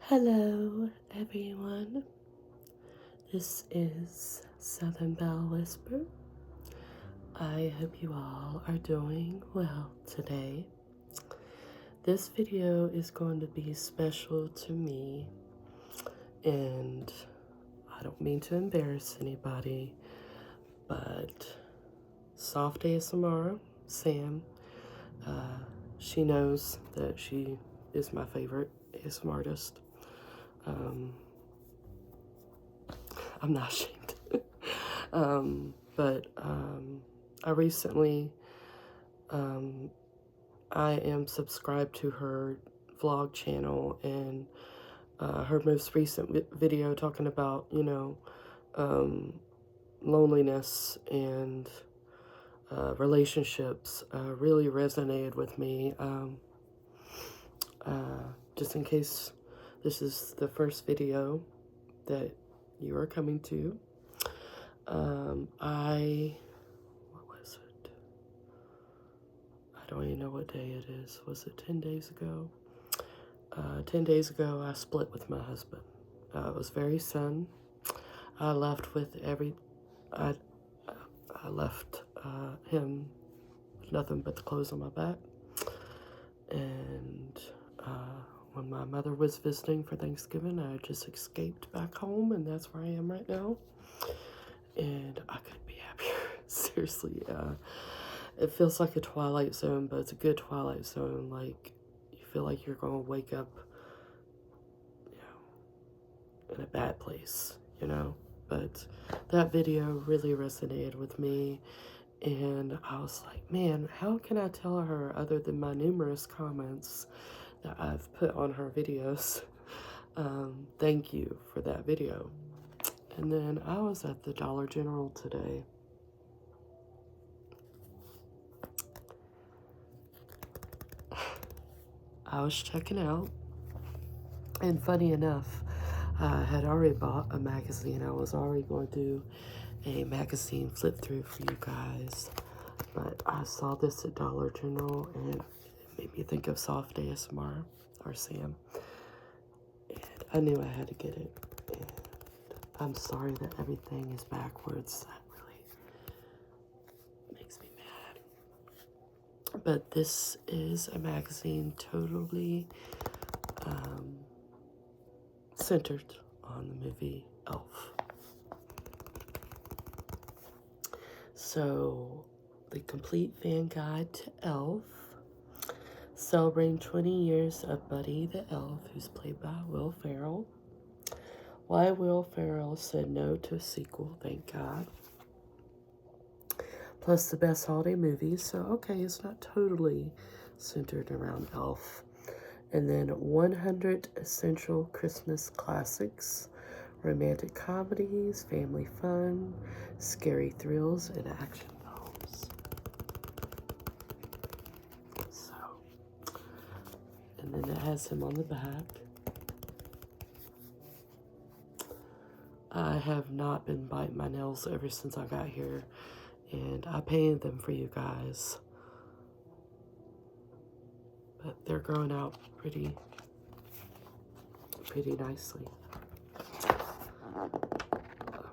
Hello, everyone. This is Southern Belle Whisper. I hope you all are doing well today. This video is going to be special to me, and I don't mean to embarrass anybody, but Soft ASMR, Sam, she knows that she is my favorite ASMR artist. I'm not ashamed. But I recently, I am subscribed to her vlog channel, and her most recent video talking about, loneliness and relationships really resonated with me. Just in case this is the first video that you are coming to, what was it? I don't even know what day it is. Was it 10 days ago? 10 days ago, I split with my husband. It was very sudden. I left with I left him with nothing but the clothes on my back. And when my mother was visiting for Thanksgiving, I just escaped back home, and that's where I am right now. And I couldn't be happier. Seriously, it feels like a Twilight Zone, but it's a good Twilight Zone. Like, you feel like you're going to wake up, in a bad place, But that video really resonated with me, and I was like, man, how can I tell her other than my numerous comments that I've put on her videos? Thank you for that video. And then I was at the Dollar General today. I was checking out, and funny enough, I had already bought a magazine. I was already going to do a magazine flip through for you guys, but I saw this at Dollar General, and it made me think of Soft ASMR, or Sam, and I knew I had to get it. And I'm sorry that everything is backwards. That really makes me mad. But this is a magazine totally centered on the movie Elf. So, the complete fan guide to Elf, celebrating 20 years of Buddy the Elf, who's played by Will Ferrell. Why Will Ferrell said no to a sequel, thank God. Plus the best holiday movies, so okay, it's not totally centered around Elf. And then 100 essential Christmas classics, romantic comedies, family fun, scary thrills, and action films. So, and then it has him on the back. I have not been biting my nails ever since I got here, and I painted them for you guys. But they're growing out pretty nicely.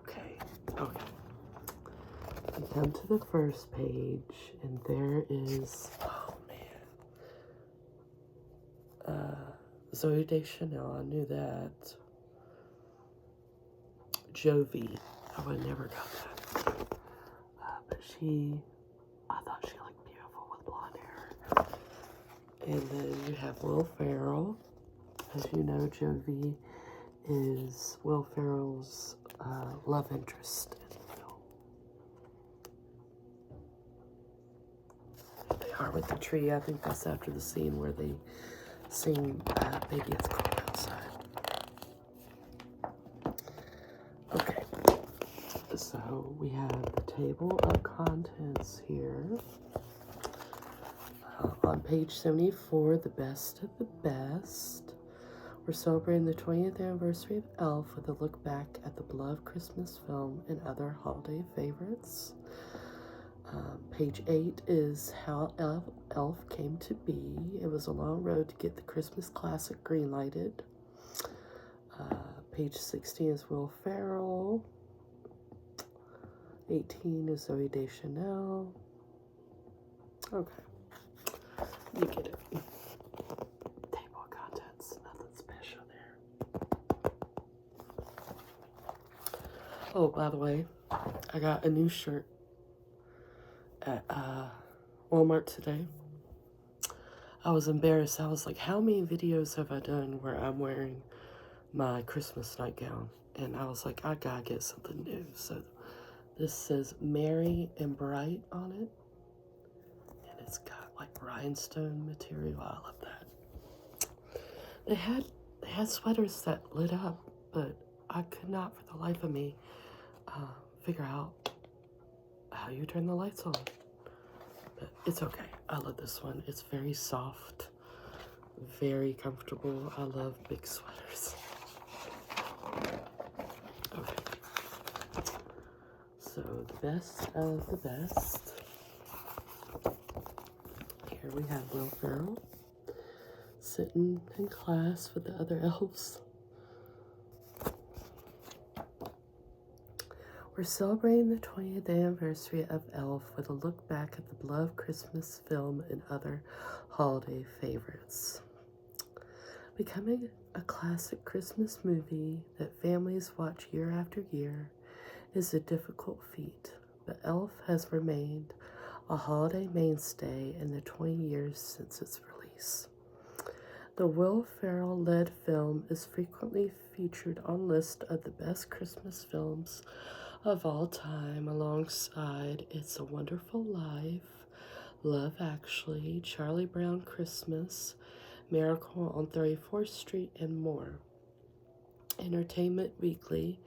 Okay. We come to the first page, and there is, oh man, Zoe Deschanel. I knew that. Jovi. I would have never got that. But I thought she looked beautiful with blonde hair. And then you have Will Ferrell. As you know, Jovi is Will Ferrell's love interest in the film. They are with the tree. I think that's after the scene where they sing Baby It's Cold Outside. Okay, so we have the table of contents here. On page 74, the best of the best. We're celebrating the 20th anniversary of Elf with a look back at the beloved Christmas film and other holiday favorites. Page 8 is how Elf came to be. It was a long road to get the Christmas classic greenlighted. Page 16 is Will Ferrell. 18 is Zoe Deschanel. Okay. You get it. Table of contents. Nothing special there. Oh, by the way, I got a new shirt at Walmart today. I was embarrassed. I was like, how many videos have I done where I'm wearing my Christmas nightgown? And I was like, I gotta get something new. So this says Merry and Bright on it. And it's got like rhinestone material. I love that. They had sweaters that lit up, but I could not for the life of me figure out how you turn the lights on. But it's okay. I love this one. It's very soft, very comfortable. I love big sweaters. Okay. So the best of the best. Here we have Will Ferrell sitting in class with the other elves. We're celebrating the 20th anniversary of Elf with a look back at the beloved Christmas film and other holiday favorites. Becoming a classic Christmas movie that families watch year after year is a difficult feat, but Elf has remained a holiday mainstay in the 20 years since its release. The Will Ferrell-led film is frequently featured on lists of the best Christmas films of all time, alongside It's a Wonderful Life, Love Actually, Charlie Brown Christmas, Miracle on 34th Street, and more. Entertainment Weekly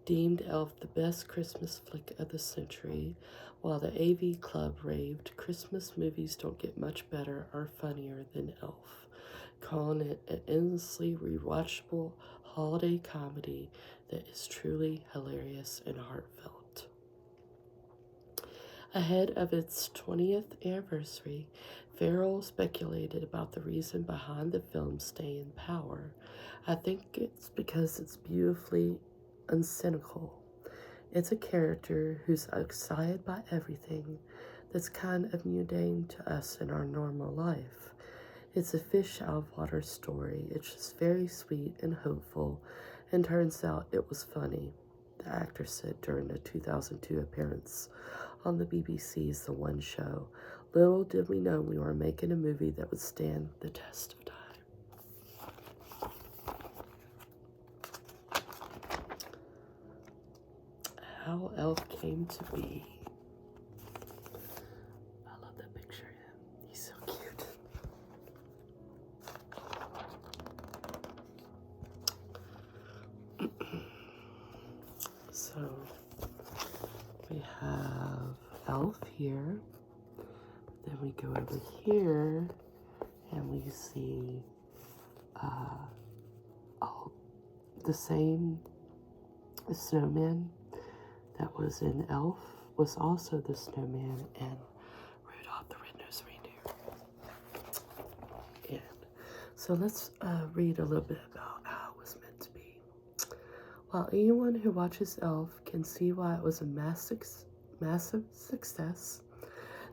deemed Elf the best Christmas flick of the century, while the AV Club raved Christmas movies don't get much better or funnier than Elf, calling it an endlessly rewatchable holiday comedy that is truly hilarious and heartfelt. Ahead of its 20th anniversary, Farrell speculated about the reason behind the film staying in power. I think it's because it's beautifully uncynical. It's a character who's excited by everything that's kind of mundane to us in our normal life. It's a fish out of water story. It's just very sweet and hopeful, and turns out it was funny, the actor said during a 2002 appearance on the BBC's The One Show. Little did we know we were making a movie that would stand the test of time. How Elf came to be. I love that picture of him. He's so cute. So we have Elf here. Then we go over here and we see the same snowman that was in Elf was also the snowman in Rudolph the Red-Nosed Reindeer. And so let's read a little bit about how it was meant to be. While anyone who watches Elf can see why it was a massive success,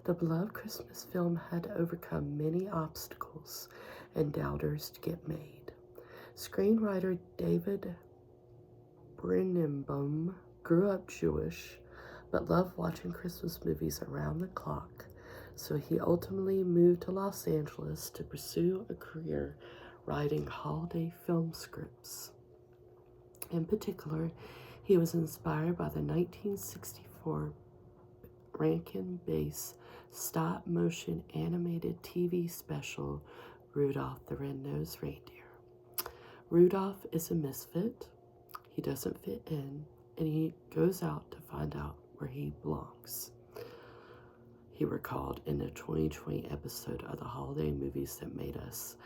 the beloved Christmas film had to overcome many obstacles and doubters to get made. Screenwriter David Brinenbaum grew up Jewish, but loved watching Christmas movies around the clock, so he ultimately moved to Los Angeles to pursue a career writing holiday film scripts. In particular, he was inspired by the 1964 Rankin-based stop-motion animated TV special Rudolph the Red-Nosed Reindeer. Rudolph is a misfit. He doesn't fit in, and he goes out to find out where he belongs. He recalled in a 2020 episode of the holiday movies that made us.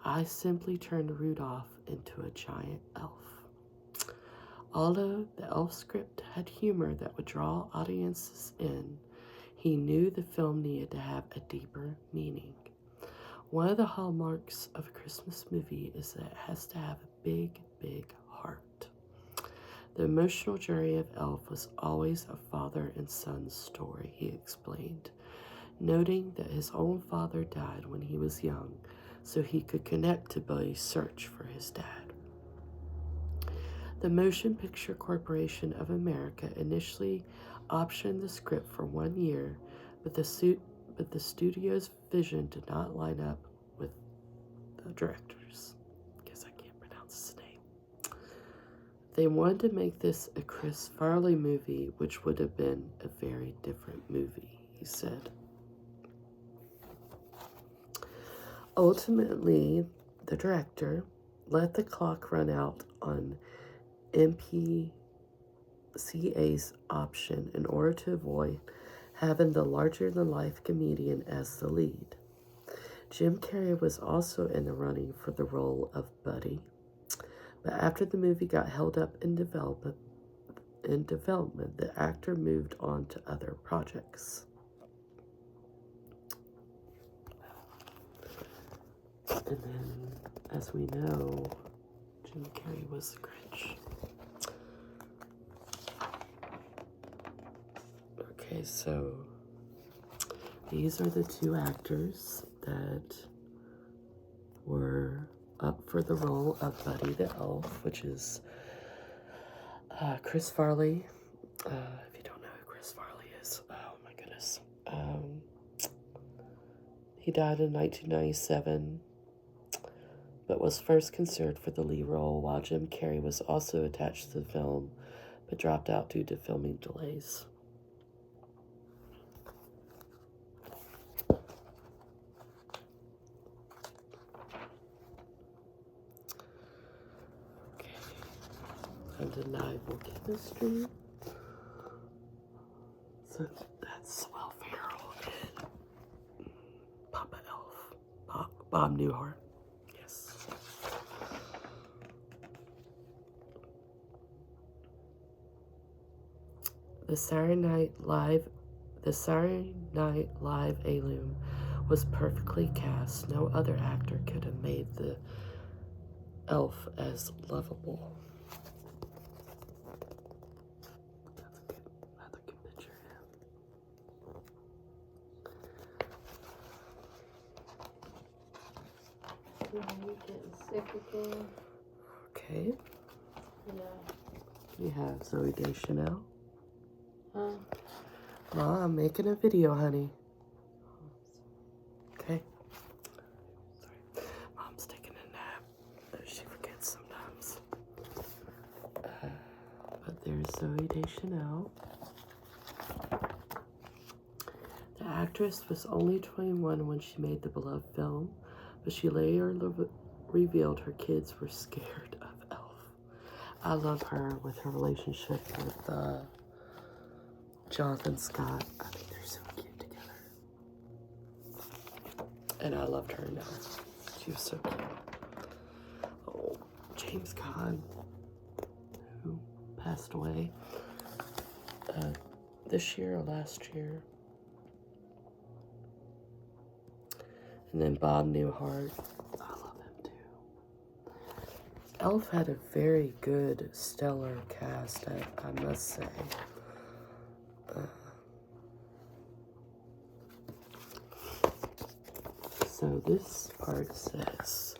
I simply turned Rudolph into a giant elf. Although the elf script had humor that would draw audiences in, he knew the film needed to have a deeper meaning. One of the hallmarks of a Christmas movie is that it has to have a big, big heart. The emotional journey of Elf was always a father and son story, he explained, noting that his own father died when he was young, so he could connect to Buddy's search for his dad. The Motion Picture Corporation of America initially optioned the script for 1 year, but the studio's vision did not line up with the director's. Guess I can't pronounce his name. They wanted to make this a Chris Farley movie, which would have been a very different movie, he said. Ultimately, the director let the clock run out on MPCA's option in order to avoid having the larger-than-life comedian as the lead. Jim Carrey was also in the running for the role of Buddy, but after the movie got held up in development, the actor moved on to other projects. And then, as we know, Jim Carrey was the Grinch. Okay, so these are the two actors that were up for the role of Buddy the Elf, which is Chris Farley. If you don't know who Chris Farley is, oh my goodness. He died in 1997, but was first considered for the lead role, while Jim Carrey was also attached to the film, but dropped out due to filming delays. Undeniable chemistry. So that's Will Ferrell and Papa Elf. Bob Newhart. Yes. The Saturday Night Live alum was perfectly cast. No other actor could have made the elf as lovable. That's a good picture. Yeah, you're getting sick again. Okay. Yeah. We have Zoe Deschanel. Huh? I'm making a video, honey. Okay. Sorry. Mom's taking a nap. She forgets sometimes. But there's Zoe Deschanel. The actress was only 21 when she made the beloved film, but she later revealed her kids were scared of Elf. I love her with her relationship with Jonathan Scott. I think they're so cute together. And I loved her now. She was so cute. Oh, James Caan, who passed away this year or last year. And then Bob Newhart. I love him too. Elf had a very good, stellar cast, I must say. So this part says,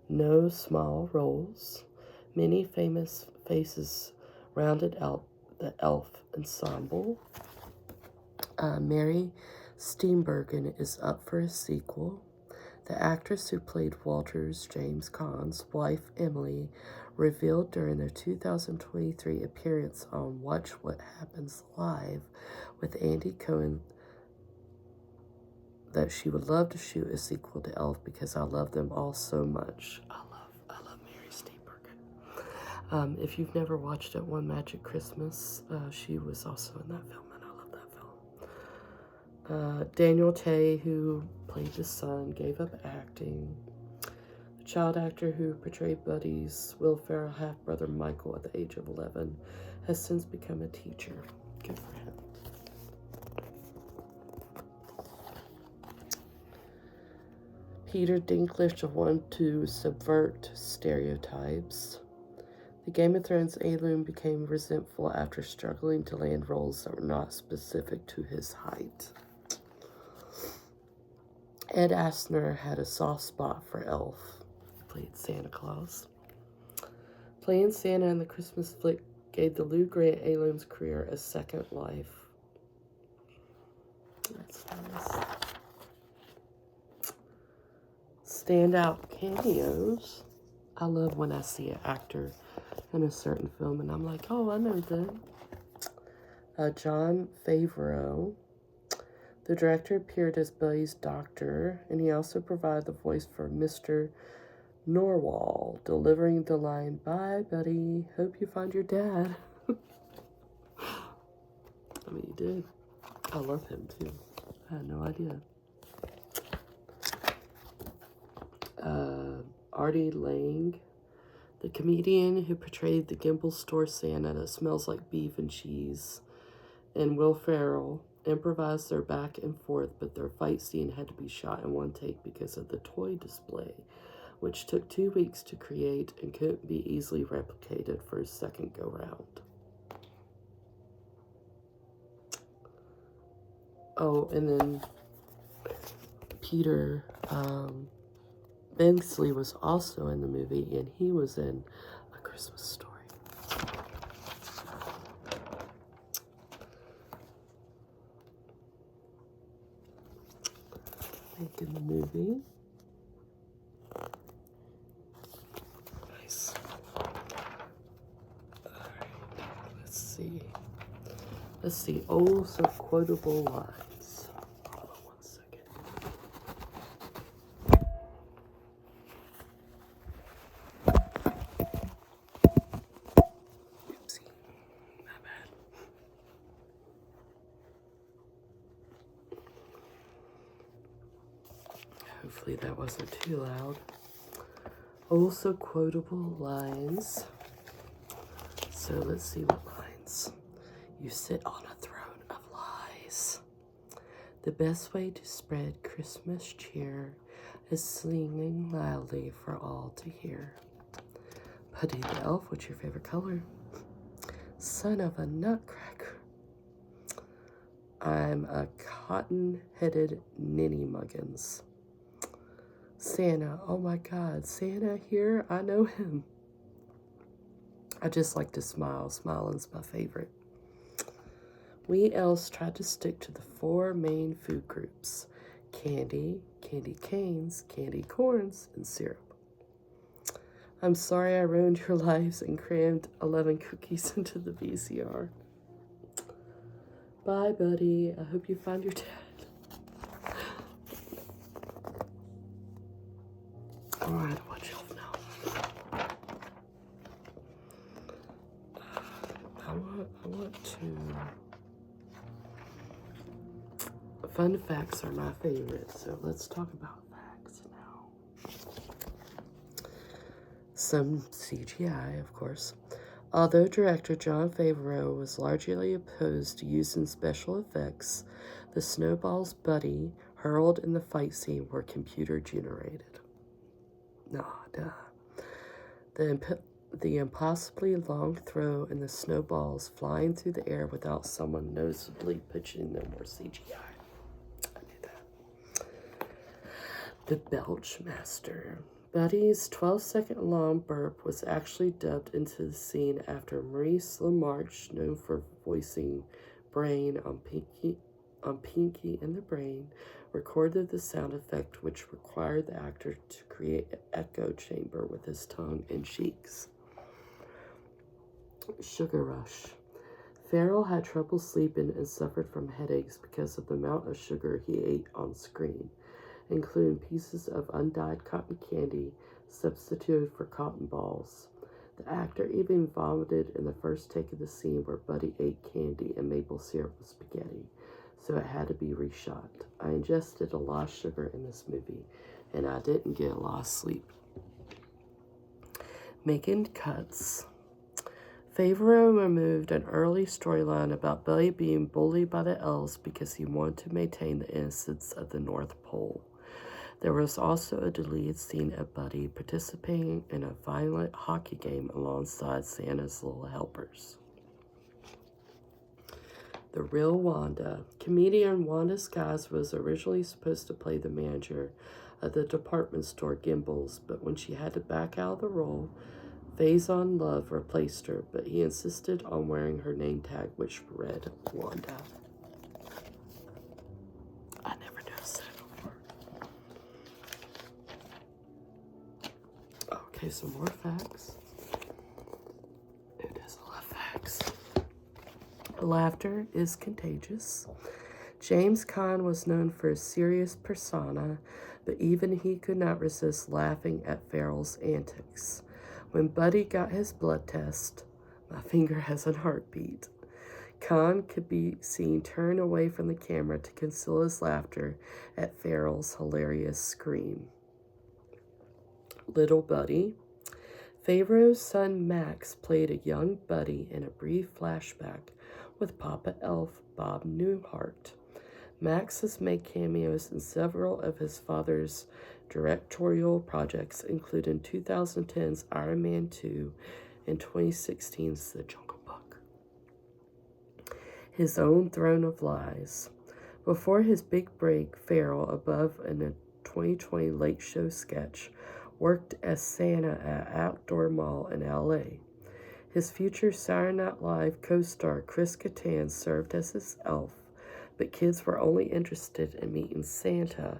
no small roles, many famous faces rounded out the Elf ensemble. Mary Steenburgen is up for a sequel. The actress who played Walter's James Caan's wife, Emily, revealed during their 2023 appearance on Watch What Happens Live with Andy Cohen that she would love to shoot a sequel to Elf because I love them all so much. I love Mary Steenburgen. If you've never watched it, One Magic Christmas, she was also in that film, and I love that film. Daniel Tay, who played the son, gave up acting. The child actor who portrayed Buddy's Will Ferrell half-brother Michael at the age of 11 has since become a teacher. Good for him. Peter Dinklage wanted to subvert stereotypes. The Game of Thrones alum became resentful after struggling to land roles that were not specific to his height. Ed Asner had a soft spot for Elf. He played Santa Claus. Playing Santa in the Christmas flick gave the Lou Grant alum's career a second life. That's nice. Standout cameos. I love when I see an actor in a certain film and I'm like, oh, I know them. Jon Favreau. The director appeared as Buddy's doctor, and he also provided the voice for Mr. Norwal, delivering the line, "Bye, Buddy. Hope you find your dad." I mean, he did. I love him, too. I had no idea. Artie Lang, the comedian who portrayed the Gimbal store Santa that smells like beef and cheese, and Will Ferrell improvised their back and forth, but their fight scene had to be shot in one take because of the toy display, which took 2 weeks to create and couldn't be easily replicated for a second go-round. Oh, and then Peter Billingsley was also in the movie, and he was in A Christmas Story. In the movie. Nice. Alright, let's see. Let's see. Oh, some quotable lines. Hold on 1 second. Oopsie. Not bad. Hopefully that wasn't too loud. Also quotable lines. So let's see what lines. You sit on a throne of lies. The best way to spread Christmas cheer is singing loudly for all to hear. Buddy the Elf, what's your favorite color? Son of a nutcracker. I'm a cotton-headed ninny muggins. Santa, oh my God, Santa here, I know him. I just like to smile. Smiling's my favorite. We elves tried to stick to the 4 main food groups: candy, candy canes, candy corns, and syrup. I'm sorry I ruined your lives and crammed 11 cookies into the VCR. Bye, buddy. I hope you find your dad. Alright, watch off now. I want to... Fun facts are my favorite, so let's talk about facts now. Some CGI, of course. Although director Jon Favreau was largely opposed to using special effects, the snowballs Buddy hurled in the fight scene were computer generated. Nah, duh. The impossibly long throw and the snowballs flying through the air without someone noticeably pitching them were CGI. I knew that. The Belch Master. Buddy's 12-second long burp was actually dubbed into the scene after Maurice LaMarche, known for voicing Brain on Pinky and the Brain, recorded the sound effect, which required the actor to create an echo chamber with his tongue and cheeks. Sugar Rush. Farrell had trouble sleeping and suffered from headaches because of the amount of sugar he ate on screen, including pieces of undyed cotton candy substituted for cotton balls. The actor even vomited in the first take of the scene where Buddy ate candy and maple syrup with spaghetti, so it had to be reshot. I ingested a lot of sugar in this movie, and I didn't get a lot of sleep. Making cuts. Favreau removed an early storyline about Buddy being bullied by the elves because he wanted to maintain the innocence of the North Pole. There was also a deleted scene of Buddy participating in a violent hockey game alongside Santa's little helpers. The real Wanda. Comedian Wanda Skies was originally supposed to play the manager of the department store Gimbals, but when she had to back out of the role, Faison Love replaced her, but he insisted on wearing her name tag, which read Wanda. I never noticed that before. Okay, some more facts. It is a lot of facts. Laughter is contagious. James Caan was known for his serious persona, but even he could not resist laughing at Farrell's antics. When Buddy got his blood test, my finger has a heartbeat. Caan could be seen turn away from the camera to conceal his laughter at Farrell's hilarious scream. Little Buddy. Favreau's son Max played a young Buddy in a brief flashback with Papa Elf Bob Newhart. Max has made cameos in several of his father's directorial projects, including 2010's Iron Man 2 and 2016's The Jungle Book. His own Throne of Lies. Before his big break, Farrell, above in a 2020 Late Show sketch, worked as Santa at Outdoor Mall in LA. His future Saturday Night Live co-star Chris Kattan served as his elf, but kids were only interested in meeting Santa,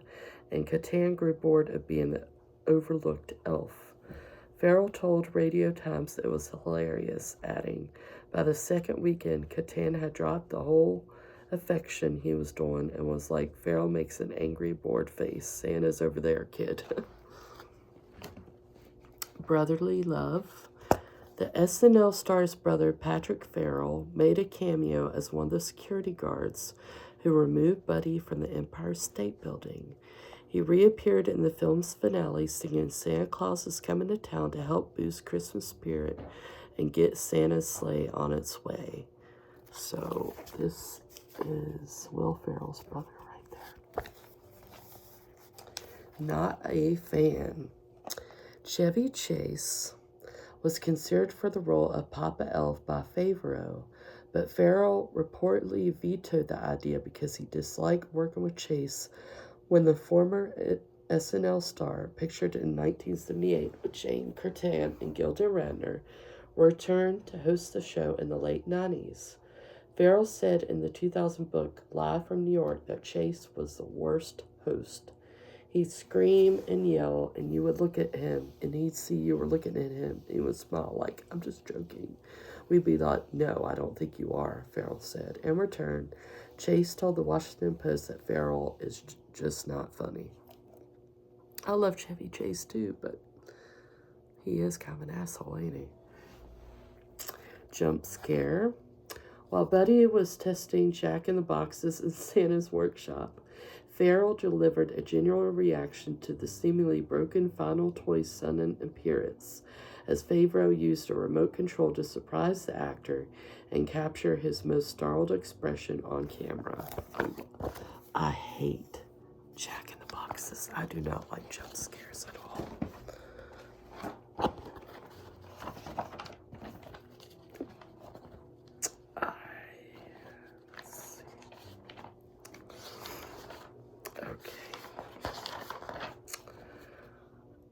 and Kattan grew bored of being the overlooked elf. Farrell told Radio Times it was hilarious, adding, by the second weekend, Kattan had dropped the whole affection he was doing and was like, Farrell makes an angry, bored face. Santa's over there, kid. Brotherly love. The SNL star's brother, Patrick Farrell, made a cameo as one of the security guards who removed Buddy from the Empire State Building. He reappeared in the film's finale singing Santa Claus is Coming to Town to help boost Christmas spirit and get Santa's sleigh on its way. So this is Will Ferrell's brother right there. Not a fan. Chevy Chase was considered for the role of Papa Elf by Favreau, but Farrell reportedly vetoed the idea because he disliked working with Chase when the former SNL star, pictured in 1978 with Jane Curtin and Gilda Radner, returned to host the show in the late 90s. Farrell said in the 2000 book, Live from New York, that Chase was the worst host. He'd scream and yell, and you would look at him, and he'd see you were looking at him, and he would smile like, I'm just joking. We'd be like, no, I don't think you are, Farrell said. In return, Chase told the Washington Post that Farrell is just not funny. I love Chevy Chase too, but he is kind of an asshole, ain't he? Jump scare. While Buddy was testing Jack in the Boxes in Santa's workshop, Farrell delivered a genuine reaction to the seemingly broken final toy's sudden appearance, as Favreau used a remote control to surprise the actor and capture his most startled expression on camera. I hate Jack in the Boxes. I do not like jump scares at all.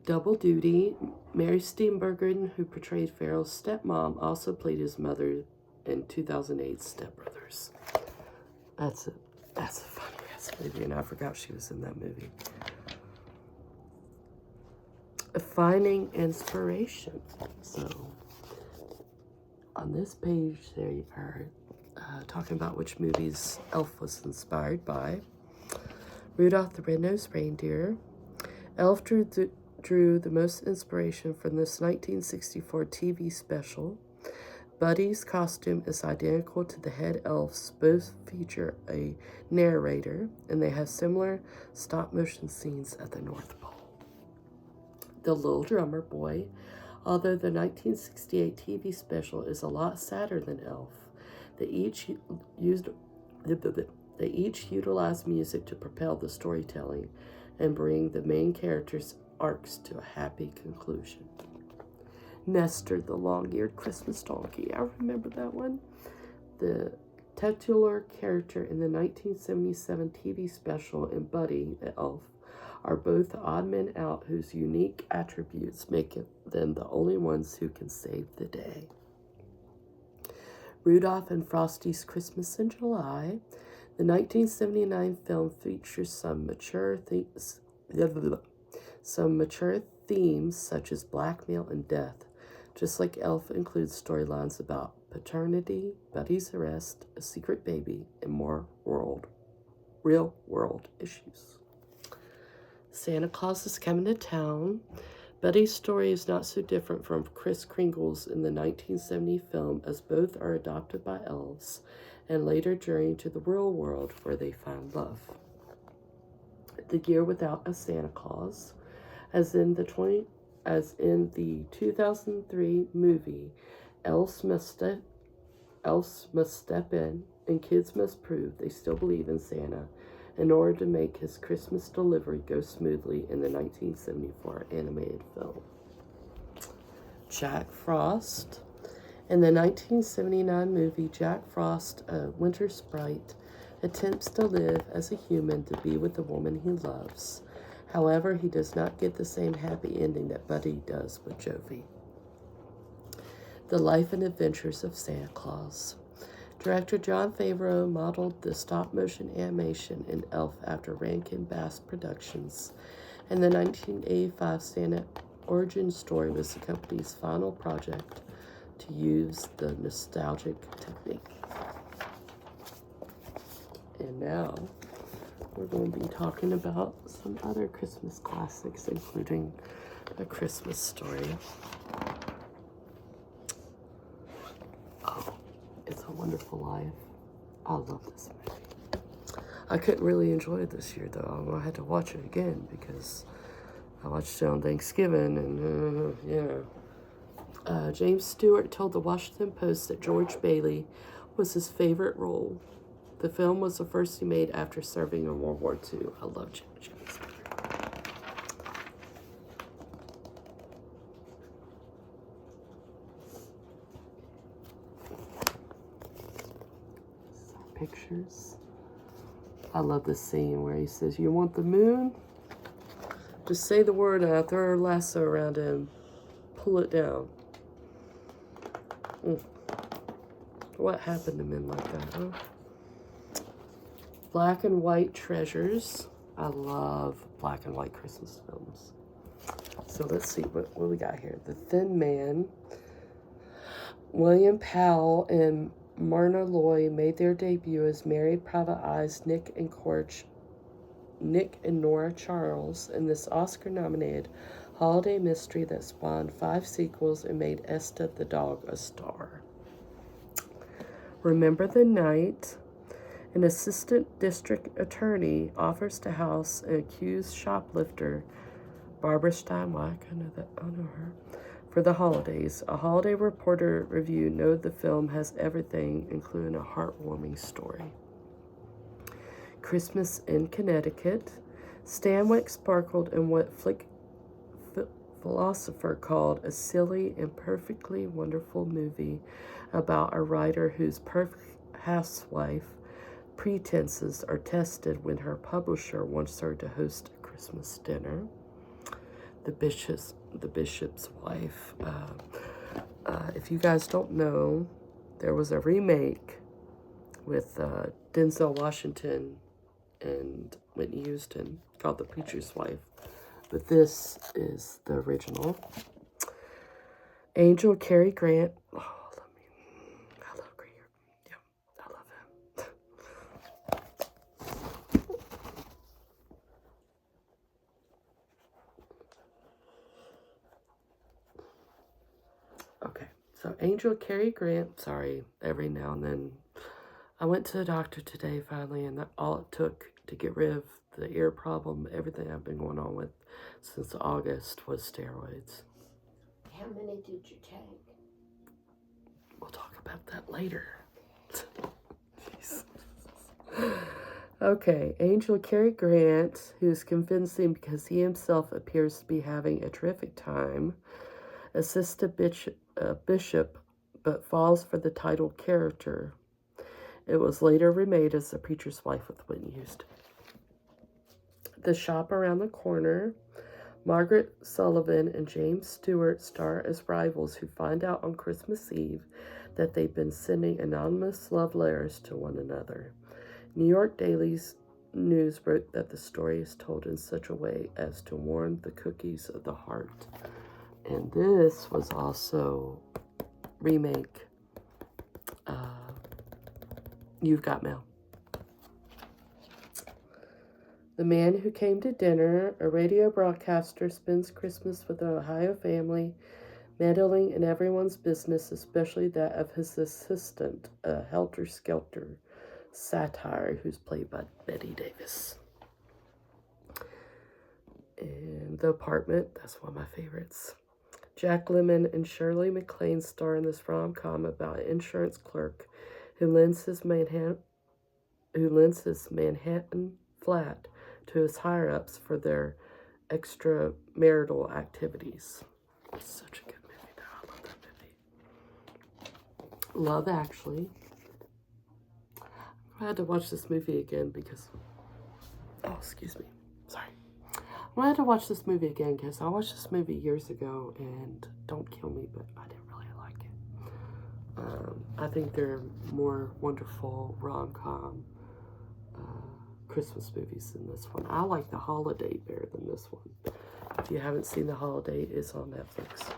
Double duty. Mary Steenburgen, who portrayed Farrell's stepmom, also played his mother in 2008's Step Brothers. That's a funny ass movie, and I forgot she was in that movie. Finding inspiration. So, on this page, they are talking about which movies Elf was inspired by. Rudolph the Red-Nosed Reindeer. Elf drew the most inspiration from this 1964 TV special. Buddy's costume is identical to the head elf's. Both feature a narrator, and they have similar stop-motion scenes at the North Pole. The Little Drummer Boy. Although the 1968 TV special is a lot sadder than Elf, they each utilized music to propel the storytelling, and bring the main characters' arcs to a happy conclusion. Nestor, the long-eared Christmas donkey. I remember that one. The titular character in the 1977 TV special and Buddy the Elf are both odd men out whose unique attributes make them the only ones who can save the day. Rudolph and Frosty's Christmas in July. The 1979 film features some mature themes such as blackmail and death, just like Elf includes storylines about paternity, Buddy's arrest, a secret baby, and more real-world issues. Santa Claus is coming to town. Buddy's story is not so different from Kris Kringle's in the 1970 film, as both are adopted by elves and later journey to the real world where they find love. The Year Without a Santa Claus, as in the 2003 movie, elves must step in and kids must prove they still believe in Santa in order to make his Christmas delivery go smoothly in the 1974 animated film. Jack Frost. In the 1979 movie, Jack Frost, a winter sprite, attempts to live as a human to be with the woman he loves. However, he does not get the same happy ending that Buddy does with Jovi. The Life and Adventures of Santa Claus. Director Jon Favreau modeled the stop-motion animation in Elf after Rankin Bass Productions, and the 1985 Santa origin story was the company's final project to use the nostalgic technique. And now, we're going to be talking about some other Christmas classics, including A Christmas Story. Oh, It's a Wonderful Life. I love this movie. I couldn't really enjoy it this year, though. I had to watch it again because I watched it on Thanksgiving, and James Stewart told the Washington Post that George Bailey was his favorite role. The film was the first he made after serving in World War II. I love James Stewart. Pictures. I love this scene where he says, "You want the moon? Just say the word and I'll throw a lasso around it and pull it down." What happened to men like that, huh? Black and White Treasures. I love black and white Christmas films. So let's see what we got here. The Thin Man. William Powell and Myrna Loy made their debut as married private eyes Nick and Nora Charles in this Oscar-nominated holiday mystery that spawned 5 sequels and made Esta the dog a star. Remember the Night. An assistant district attorney offers to house an accused shoplifter, Barbara Steinwach, I know her, for the holidays. A Holiday Reporter review noted the film has everything, including a heartwarming story. Christmas in Connecticut. Stanwyck sparkled in what Flick philosopher called a silly and perfectly wonderful movie about a writer whose perfect housewife pretenses are tested when her publisher wants her to host a Christmas dinner. The Bishop's Wife. If you guys don't know, there was a remake with Denzel Washington and Whitney Houston called The Preacher's Wife. But this is the original. Angel Cary Grant. I love Grant. Yeah, I love him. Okay, so Angel Cary Grant. Sorry, every now and then. I went to the doctor today finally, and all it took to get rid of the ear problem, everything I've been going on with since August, was steroids. How many did you take? We'll talk about that later. Jesus. Okay, Angel Cary Grant, who's convincing because he himself appears to be having a terrific time, assists a bishop but falls for the title character. It was later remade as The Preacher's Wife with Whitney Houston. The Shop Around the Corner, Margaret Sullivan and James Stewart star as rivals who find out on Christmas Eve that they've been sending anonymous love letters to one another. New York Daily's News wrote that the story is told in such a way as to warm the cookies of the heart. And this was also remake You've Got Mail. The Man Who Came to Dinner, a radio broadcaster, spends Christmas with an Ohio family, meddling in everyone's business, especially that of his assistant, a helter-skelter satire who's played by Betty Davis. And The Apartment, that's one of my favorites. Jack Lemmon and Shirley MacLaine star in this rom-com about an insurance clerk who lends his Manhattan flat to his higher-ups for their extramarital activities. It's such a good movie, though. I love that movie. Love Actually. I had to watch this movie again because... Oh, excuse me. Sorry. I had to watch this movie again because I watched this movie years ago, and don't kill me, but I didn't really like it. I think there are more wonderful rom-com Christmas movies than this one. I like The Holiday better than this one. If you haven't seen The Holiday, it's on Netflix.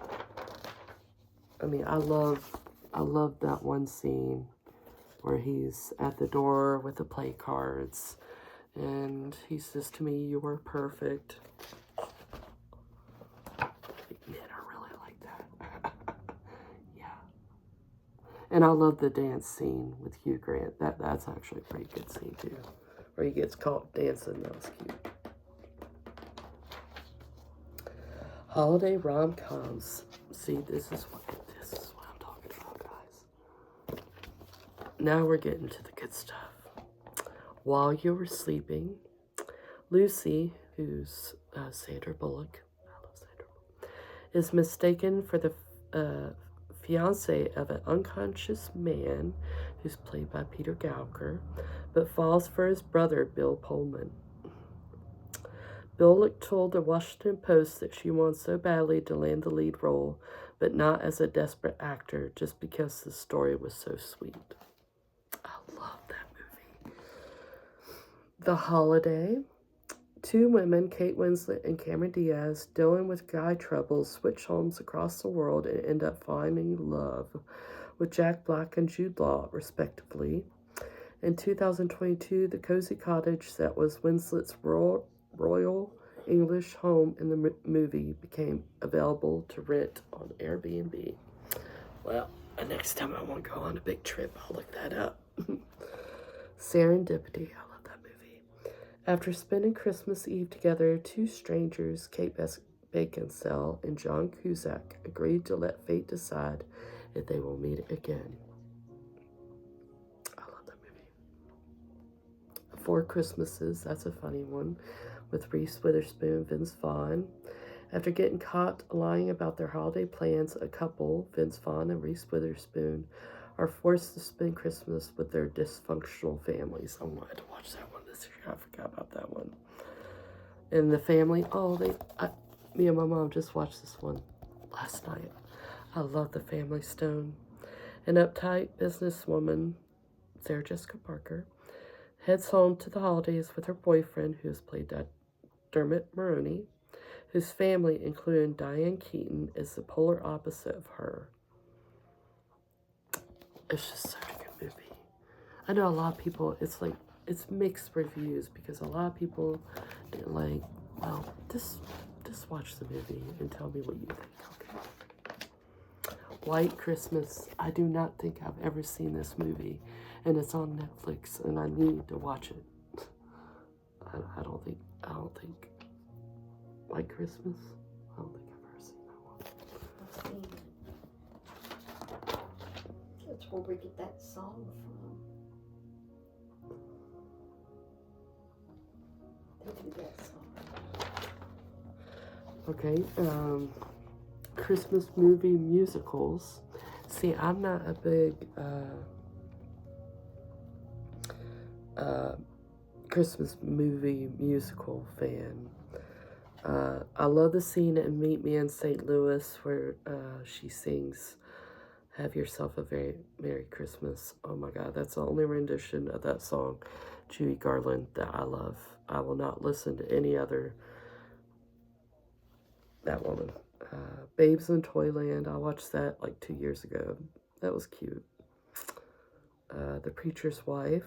I mean, I love that one scene where he's at the door with the play cards and he says to me, "You are perfect." Man, I really like that. Yeah. And I love the dance scene with Hugh Grant. That's actually a pretty good scene too. Where he gets caught dancing. That was cute. Holiday rom-coms. See, this is what I'm talking about, guys. Now we're getting to the good stuff. While You Were Sleeping, Lucy, who's Sandra Bullock, I love Sandra Bullock, is mistaken for the fiance of an unconscious man who's played by Peter Gallagher, but falls for his brother, Bill Pullman. Bullock told the Washington Post that she wants so badly to land the lead role, but not as a desperate actor, just because the story was so sweet. I love that movie. The Holiday. Two women, Kate Winslet and Cameron Diaz, dealing with guy troubles, switch homes across the world and end up finding love with Jack Black and Jude Law, respectively. In 2022, the cozy cottage that was Winslet's royal English home in the movie became available to rent on Airbnb. Well, next time I want to go on a big trip, I'll look that up. Serendipity. I love that movie. After spending Christmas Eve together, two strangers, Kate Beckinsale and John Cusack, agreed to let fate decide if they will meet again. I love that movie. Four Christmases. That's a funny one. With Reese Witherspoon and Vince Vaughn. After getting caught lying about their holiday plans, a couple, Vince Vaughn and Reese Witherspoon, are forced to spend Christmas with their dysfunctional families. I wanted to watch that one this year. I forgot about that one. And the family, me and my mom just watched this one last night. I love The Family Stone. An uptight businesswoman, Sarah Jessica Parker, heads home to the holidays with her boyfriend, who is played by Dermot Mulroney, whose family, including Diane Keaton, is the polar opposite of her. It's just such a good movie. I know a lot of people, it's mixed reviews because a lot of people didn't like, well, just watch the movie and tell me what you think, okay? White Christmas. I do not think I've ever seen this movie, and it's on Netflix, and I need to watch it. I don't think White Christmas. I don't think I've ever seen that one. I've seen it. That's where we get that song from. Okay, Christmas movie musicals. See, I'm not a big Christmas movie musical fan. I love the scene in Meet Me in St. Louis where she sings Have Yourself a Very Merry Christmas. Oh my God, that's the only rendition of that song, Judy Garland, that I love. I will not listen to any other, that woman. Babes in Toyland, I watched that like 2 years ago. That was cute. The Preacher's Wife,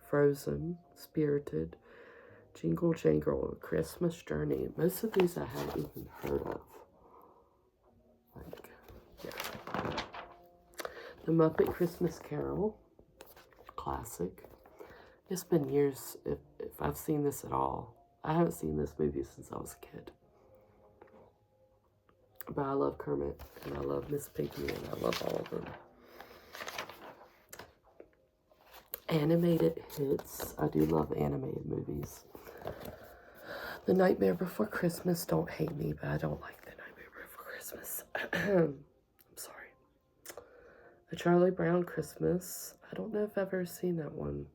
Frozen, Spirited, Jingle Jangle, Christmas Journey. Most of these I haven't even heard of. Like, yeah. The Muppet Christmas Carol, classic. It's been years if I've seen this at all. I haven't seen this movie since I was a kid. But I love Kermit, and I love Miss Piggy, and I love all of them. Animated hits. I do love animated movies. The Nightmare Before Christmas. Don't hate me, but I don't like The Nightmare Before Christmas. I'm sorry. A Charlie Brown Christmas. I don't know if I've ever seen that one.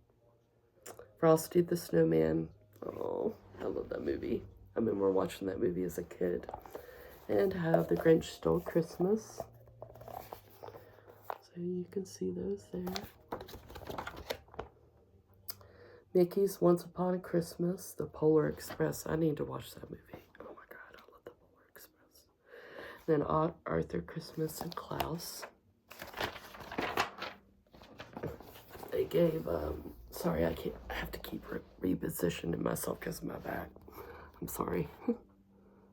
Frosty the Snowman. Oh, I love that movie. I remember watching that movie as a kid. And have The Grinch Stole Christmas. So you can see those there. Mickey's Once Upon a Christmas, The Polar Express. I need to watch that movie. Oh my God, I love The Polar Express. Then Arthur Christmas and Klaus. They gave, sorry, I have to keep repositioning myself because of my back. I'm sorry.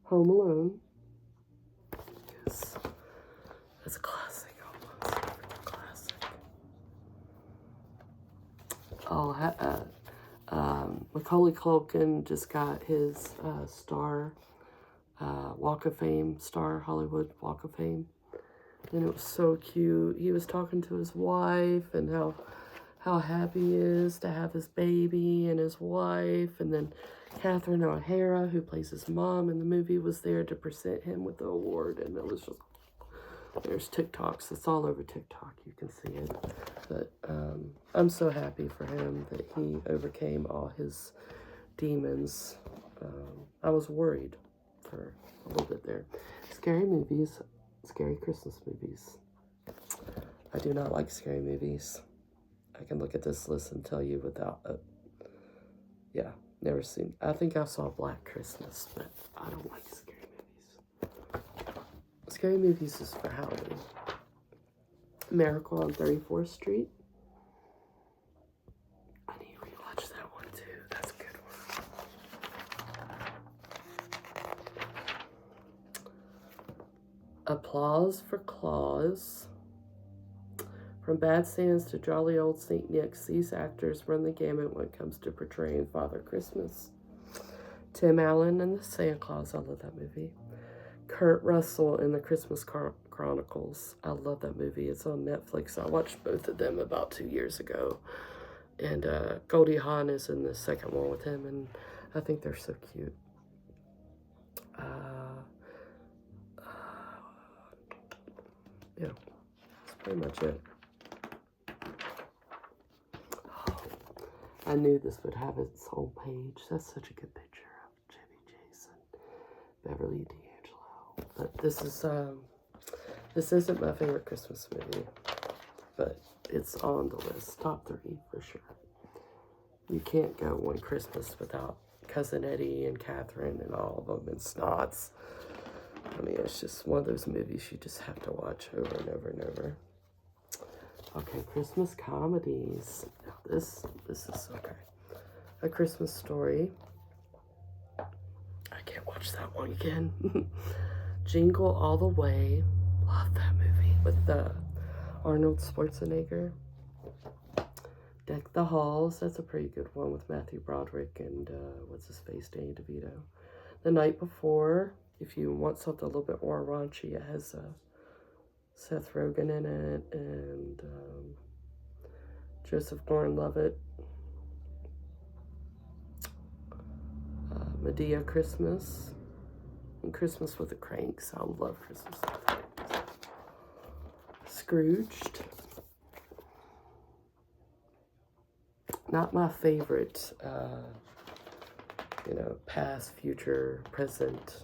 Home Alone. Yes. That's a classic. Oh, it's a classic. Oh, Macaulay Culkin just got his star Walk of Fame, Star Hollywood Walk of Fame. And it was so cute. He was talking to his wife and how happy he is to have his baby and his wife. And then Catherine O'Hara, who plays his mom in the movie, was there to present him with the award. And it was just, there's TikToks. It's all over TikTok. You can see it. But I'm so happy for him that he overcame all his demons. I was worried for a little bit there. Scary movies. Scary Christmas movies. I do not like scary movies. I can look at this list and tell you without yeah, never seen. I think I saw Black Christmas, but I don't like scary movies. Scary movies is for Halloween. Miracle on 34th Street. I need to rewatch that one too. That's a good one. Applause for Claus. From Bad Sands to Jolly Old St. Nick's, these actors run the gamut when it comes to portraying Father Christmas. Tim Allen and the Santa Claus, I love that movie. Kurt Russell in the Christmas Chronicles, I love that movie. It's on Netflix. I watched both of them about 2 years ago. And Goldie Hawn is in the second one with him, and I think they're so cute. Yeah, that's pretty much it. I knew this would have its own page. That's such a good picture of Jimmy Jason, Beverly D'Angelo. But this isn't my favorite Christmas movie, but it's on the list, top 3 for sure. You can't go one Christmas without Cousin Eddie and Catherine and all of them and Snots. I mean, it's just one of those movies you just have to watch over and over and over. Okay, Christmas comedies. This is okay. A Christmas Story. I can't watch that one again. Jingle All the Way. Love that movie with Arnold Schwarzenegger. Deck the Halls. That's a pretty good one with Matthew Broderick and what's his face, Danny DeVito. The Night Before. If you want something a little bit more raunchy, it has Seth Rogen in it and Joseph Gordon-Levitt. Medea Christmas. And Christmas with the Cranks. I love Christmas with the Cranks. Scrooged. Not my favorite, you know, past, future, present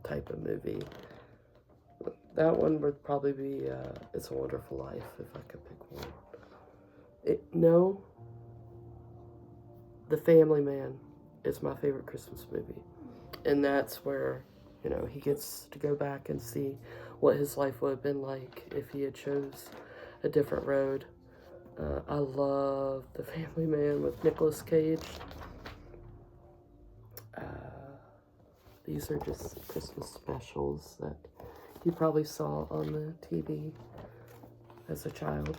type of movie. That one would probably be It's a Wonderful Life, if I could pick one. No, The Family Man is my favorite Christmas movie. And that's where, you know, he gets to go back and see what his life would have been like if he had chose a different road. I love The Family Man with Nicolas Cage. These are just Christmas specials that you probably saw on the TV as a child.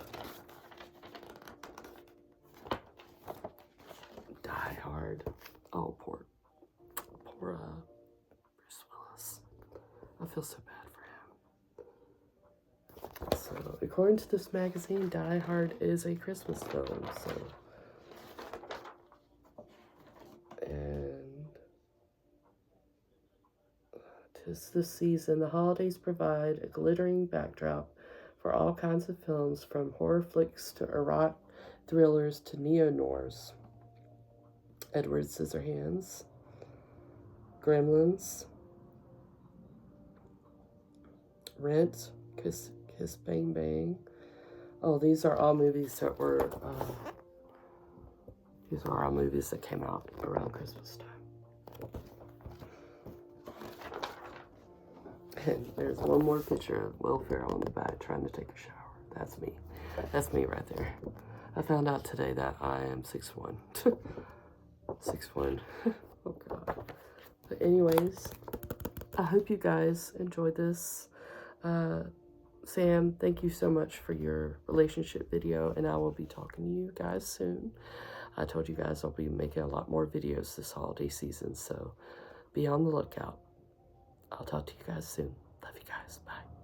Die Hard. Oh, poor Bruce Willis. I feel so bad for him. So, according to this magazine, Die Hard is a Christmas film, so. And 'tis this season, the holidays provide a glittering backdrop for all kinds of films, from horror flicks to erotic thrillers to neo-noirs. Edward Scissorhands, Gremlins, Rent, Kiss Bang Bang. Oh, these are all movies that were, these are all movies that came out around Christmas time. And there's one more picture of Will Ferrell in the back trying to take a shower. That's me. That's me right there. I found out today that I am 6'1". 6'1". Oh, God. But anyways, I hope you guys enjoyed this. Sam, thank you so much for your relationship video, and I will be talking to you guys soon. I told you guys I'll be making a lot more videos this holiday season, so be on the lookout. I'll talk to you guys soon. Love you guys. Bye.